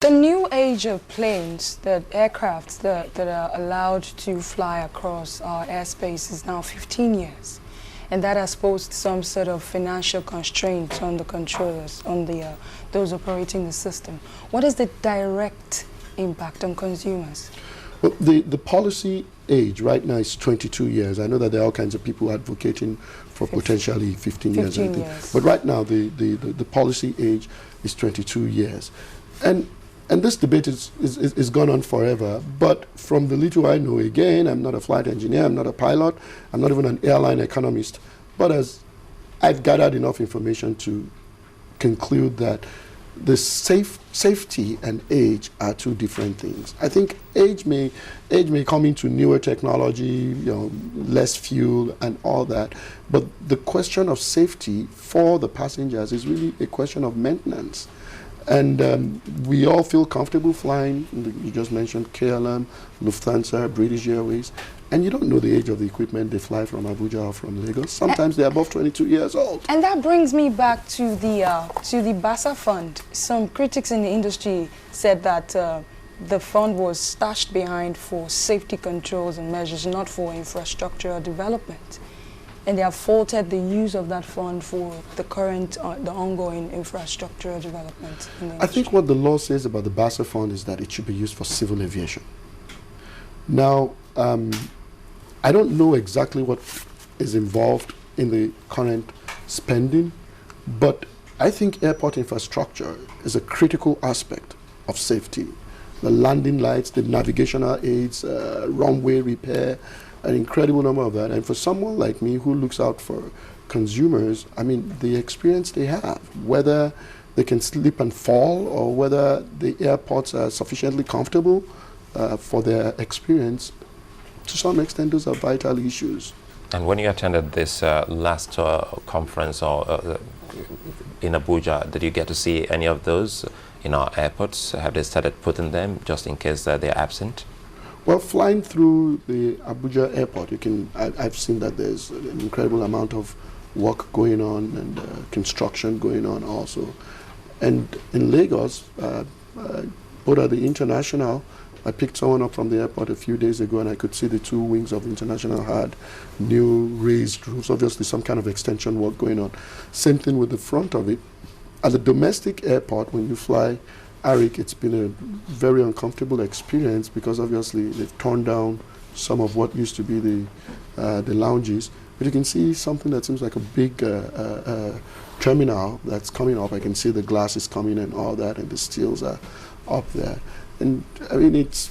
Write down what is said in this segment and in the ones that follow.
The new age of planes, the aircrafts that are allowed to fly across our airspace is now 15 years. And that has posed some sort of financial constraints on the controllers, on those operating the system. What is the direct impact on consumers? Well, the policy age right now is 22 years. I know that there are all kinds of people advocating for potentially 15 years. But right now, the policy age is 22 years. And this debate is gone on forever. But from the little I know, again, I'm not a flight engineer, I'm not a pilot, I'm not even an airline economist. But as I've gathered enough information to conclude that the safety and age are two different things. I think age may come into newer technology, less fuel and all that. But the question of safety for the passengers is really a question of maintenance. And we all feel comfortable flying. You just mentioned KLM, Lufthansa, British Airways. And you don't know the age of the equipment they fly from Abuja or from Lagos. Sometimes they're above 22 years old. And that brings me back to the BASA fund. Some critics in the industry said that the fund was stashed behind for safety controls and measures, not for infrastructural development. And they have faulted the use of that fund for the ongoing infrastructural development in the industry. I think what the law says about the BASA fund is that it should be used for civil aviation. Now, I don't know exactly what is involved in the current spending, but I think airport infrastructure is a critical aspect of safety. The landing lights, the navigational aids, runway repair, an incredible number of that. And for someone like me who looks out for consumers, I mean, the experience they have, whether they can slip and fall or whether the airports are sufficiently comfortable for their experience, to some extent, those are vital issues. And when you attended this last conference in Abuja, did you get to see any of those in our airports? Have they started putting them just in case they're absent? Well, flying through the Abuja airport, I've seen that there's an incredible amount of work going on and construction going on also. And in Lagos, both at the International, I picked someone up from the airport a few days ago and I could see the two wings of International had new raised roofs, obviously some kind of extension work going on. Same thing with the front of it. At the domestic airport, when you fly Arik, it's been a very uncomfortable experience because obviously they've torn down some of what used to be the lounges. But you can see something that seems like a big terminal that's coming up. I can see the glass is coming and all that, and the steels are up there. And I mean, it's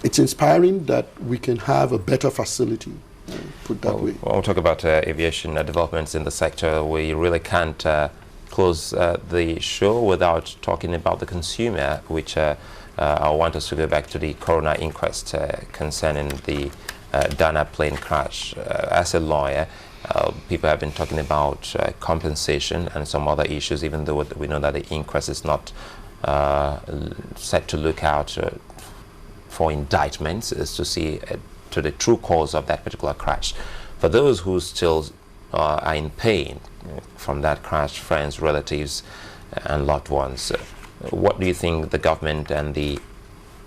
inspiring that we can have a better facility, put that way. When we talk about aviation developments in the sector, we really can't close the show without talking about the consumer, which I want us to go back to the coroner inquest concerning the Dana plane crash. As a lawyer, people have been talking about compensation and some other issues, even though we know that the inquest is not set to look out for indictments, is to see to the true cause of that particular crash. For those who still are in pain from that crash, friends, relatives, and loved ones, what do you think the government and the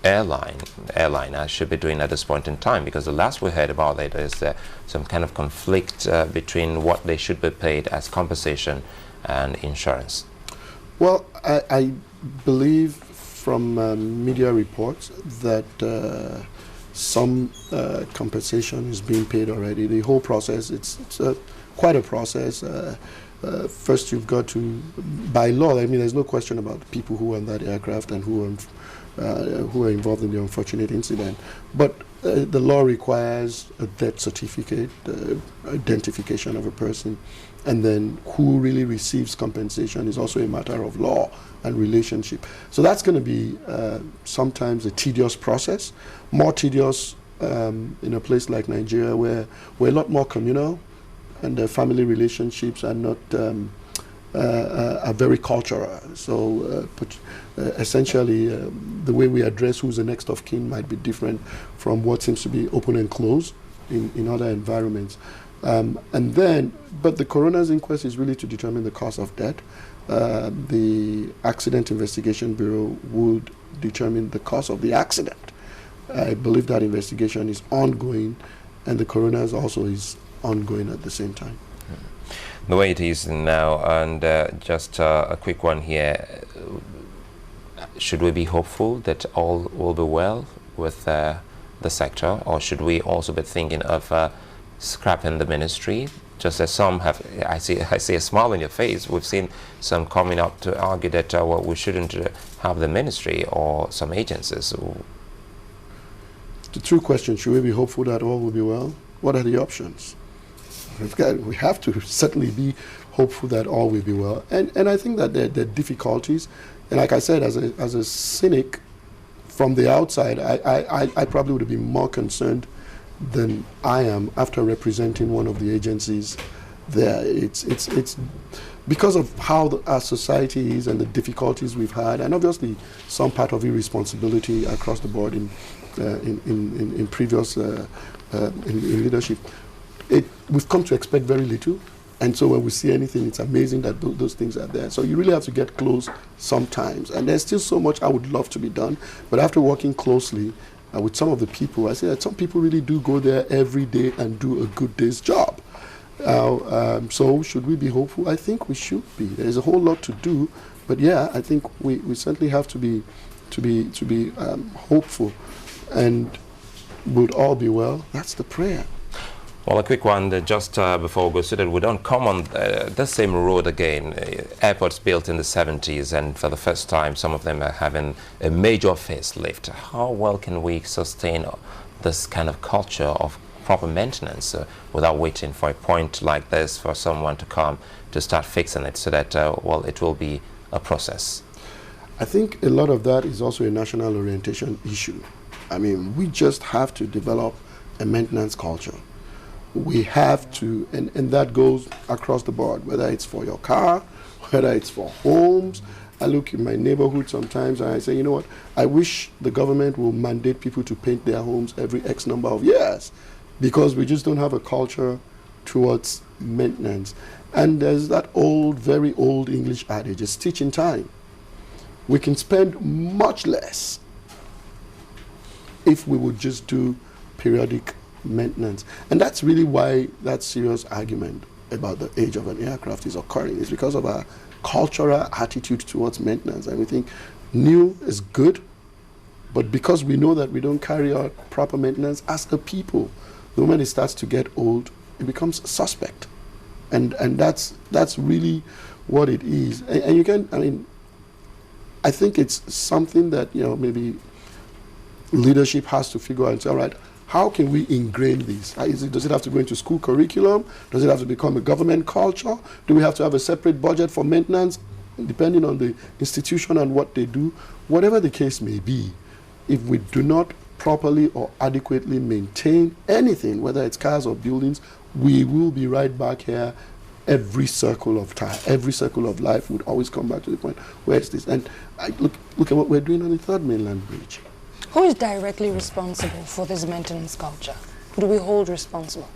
airliner should be doing at this point in time? Because the last we heard about it is some kind of conflict between what they should be paid as compensation and insurance. Well, I believe from media reports that some compensation is being paid already. The whole process, it's quite a process. First, you've got to, by law, I mean, there's no question about the people who were on that aircraft and who are involved in the unfortunate incident. But the law requires a death certificate, identification of a person, and then who really receives compensation is also a matter of law and relationship. So that's going to be sometimes a tedious process, more tedious in a place like Nigeria where we're a lot more communal and the family relationships are not are very cultural. So essentially the way we address who's the next of kin might be different from what seems to be open and closed in other environments. And then, but the coroner's inquest is really to determine the cause of death. the Accident Investigation Bureau would determine the cause of the accident. I believe that investigation is ongoing, and the coroner's also is ongoing at the same time. The way it is now, and just a quick one here, should we be hopeful that all will be well with the sector, or should we also be thinking of scrapping the ministry? Just as some have, I see a smile on your face. We've seen some coming up to argue that well, we shouldn't have the ministry or some agencies. The true question: should we be hopeful that all will be well? What are the options? We have to certainly be hopeful that all will be well, and I think that there are difficulties. And like I said, as a cynic from the outside, I probably would have been more concerned than I am after representing one of the agencies there. It's because of how our society is and the difficulties we've had, and obviously some part of irresponsibility across the board in previous in leadership. We've come to expect very little, and so when we see anything, it's amazing that those things are there. So you really have to get close sometimes, and there's still so much I would love to be done. But after working closely with some of the people, I see that some people really do go there every day and do a good day's job. So should we be hopeful? I think we should be. There's a whole lot to do, but yeah, I think we certainly have to be hopeful, and would all be well. That's the prayer. Well, a quick one just before we go, so that we don't come on the same road again. Airports built in the 70s, and for the first time, some of them are having a major facelift. How well can we sustain this kind of culture of proper maintenance without waiting for a point like this for someone to come to start fixing it, so that, well, it will be a process? I think a lot of that is also a national orientation issue. I mean, we just have to develop a maintenance culture. We have to, and that goes across the board, whether it's for your car, whether it's for homes. I look in my neighborhood sometimes and I say, you know what, I wish the government will mandate people to paint their homes every X number of years, because we just don't have a culture towards maintenance. And there's that old, very old English adage, a stitch in time. We can spend much less if we would just do periodic maintenance. And that's really why that serious argument about the age of an aircraft is occurring. It's because of our cultural attitude towards maintenance. And we think new is good, but because we know that we don't carry out proper maintenance as a people, the moment it starts to get old, it becomes suspect. And that's really what it is. And you can, I mean, I think it's something that, you know, maybe leadership has to figure out and say, all right, how can we ingrain this? Does it have to go into school curriculum? Does it have to become a government culture? Do we have to have a separate budget for maintenance, depending on the institution and what they do? Whatever the case may be, if we do not properly or adequately maintain anything, whether it's cars or buildings, we will be right back here. Every circle of time, every circle of life would always come back to the point, where is this? And look at what we're doing on the Third Mainland Bridge. Who is directly responsible for this maintenance culture? Who do we hold responsible?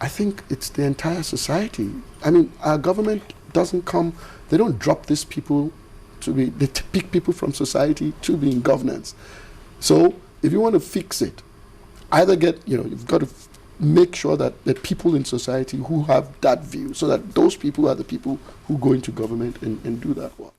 I think it's the entire society. I mean, our government doesn't come, they don't drop these people they pick people from society to be in governance. So if you want to fix it, either you've got to make sure that the people in society who have that view, so that those people are the people who go into government and do that work.